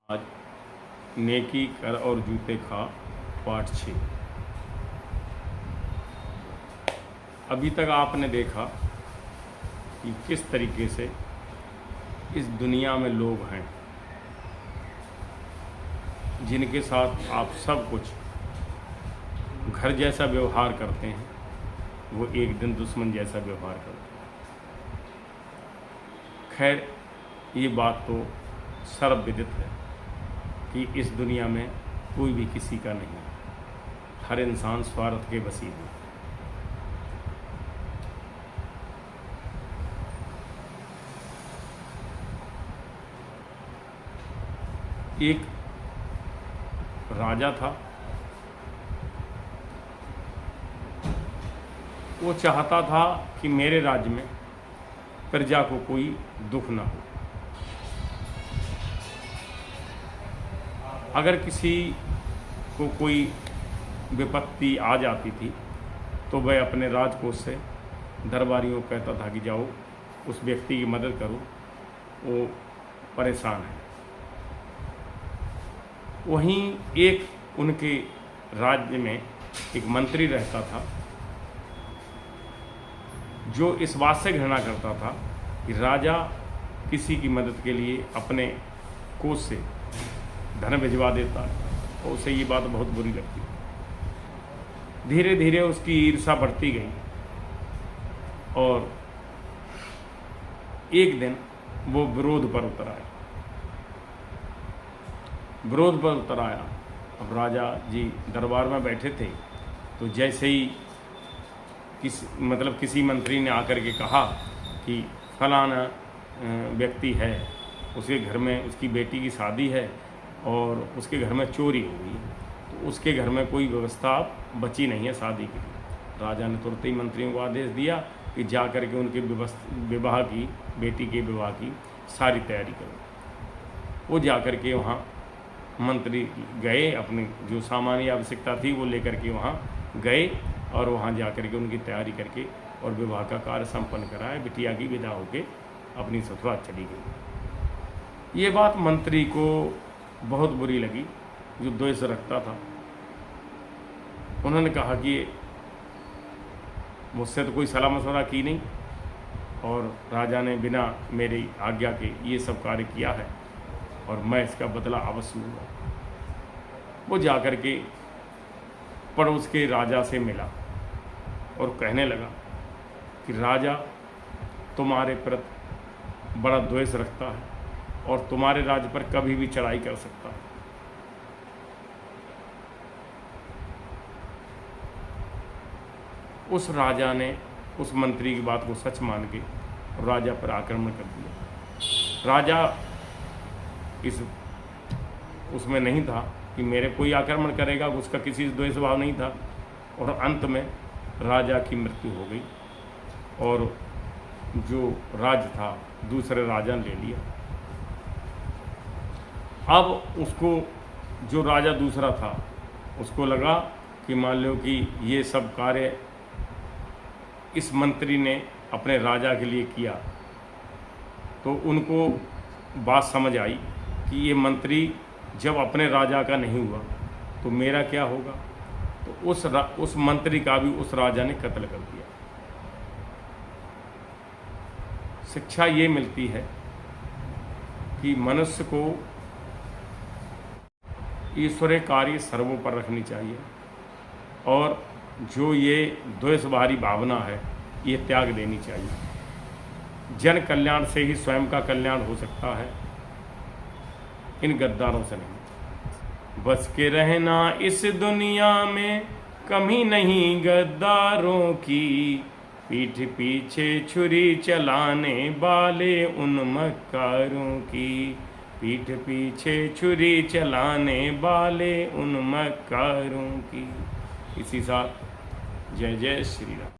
आज नेकी कर और जूते खा पार्ट 6। अभी तक आपने देखा कि किस तरीके से इस दुनिया में लोग हैं जिनके साथ आप सब कुछ घर जैसा व्यवहार करते हैं, वो एक दिन दुश्मन जैसा व्यवहार करते हैं। खैर, ये बात तो सर्वविदित है कि इस दुनिया में कोई भी किसी का नहीं है, हर इंसान स्वार्थ के वसीले है। एक राजा था, वो चाहता था कि मेरे राज्य में प्रजा को कोई दुख ना हो। अगर किसी को कोई विपत्ति आ जाती थी तो वह अपने राजकोष से दरबारियों को कहता था कि जाओ उस व्यक्ति की मदद करो, वो परेशान है। वहीं एक उनके राज्य में एक मंत्री रहता था जो इस बात से घृणा करता था कि राजा किसी की मदद के लिए अपने कोष से धन भिजवा देता है और उसे ये बात बहुत बुरी लगती। धीरे धीरे उसकी ईर्ष्या बढ़ती गई और एक दिन वो विरोध पर उतर आया। अब राजा जी दरबार में बैठे थे तो जैसे ही किसी मंत्री ने आकर के कहा कि फलाना व्यक्ति है, उसके घर में उसकी बेटी की शादी है और उसके घर में चोरी हो गई, तो उसके घर में कोई व्यवस्था बची नहीं है शादी के लिए। राजा ने तुरंत ही मंत्रियों को आदेश दिया कि जा कर के उनके बेटी के विवाह की सारी तैयारी करो। वो जा कर के वहाँ मंत्री गए, अपनी जो सामान्य आवश्यकता थी वो लेकर के वहाँ गए और वहाँ जा कर के उनकी तैयारी करके और विवाह का कार्य संपन्न कराया। बिटिया की विदा होके अपनी ससुराल चली गई। ये बात मंत्री को बहुत बुरी लगी, जो द्वेष रखता था। उन्होंने कहा कि मुझसे तो कोई सलाह मशवरा की नहीं और राजा ने बिना मेरी आज्ञा के ये सब कार्य किया है और मैं इसका बदला अवश्य लूँगा। वो जाकर के पड़ोस के राजा से मिला और कहने लगा कि राजा तुम्हारे प्रति बड़ा द्वेष रखता है और तुम्हारे राज्य पर कभी भी चढ़ाई कर सकता है। उस राजा ने उस मंत्री की बात को सच मान के राजा पर आक्रमण कर दिया। राजा उसमें नहीं था कि मेरे कोई आक्रमण करेगा, उसका किसी से द्वेष भाव नहीं था और अंत में राजा की मृत्यु हो गई और जो राज्य था दूसरे राजा ने ले लिया। अब उसको जो राजा दूसरा था उसको लगा कि मान लो कि ये सब कार्य इस मंत्री ने अपने राजा के लिए किया, तो उनको बात समझ आई कि ये मंत्री जब अपने राजा का नहीं हुआ तो मेरा क्या होगा। तो उस मंत्री का भी उस राजा ने कत्ल कर दिया। शिक्षा ये मिलती है कि मनुष्य को ईश्वरीय कार्य सर्वोपरि रखनी चाहिए और जो ये द्वेषभारी भावना है ये त्याग देनी चाहिए। जन कल्याण से ही स्वयं का कल्याण हो सकता है, इन गद्दारों से नहीं। बस के रहना इस दुनिया में कमी नहीं गद्दारों की, पीठ पीछे छुरी चलाने वाले उन मक्कारों की, पीठ पीछे छुरी चलाने वाले उन मक्कारों की। इसी साथ जय जय श्री राम।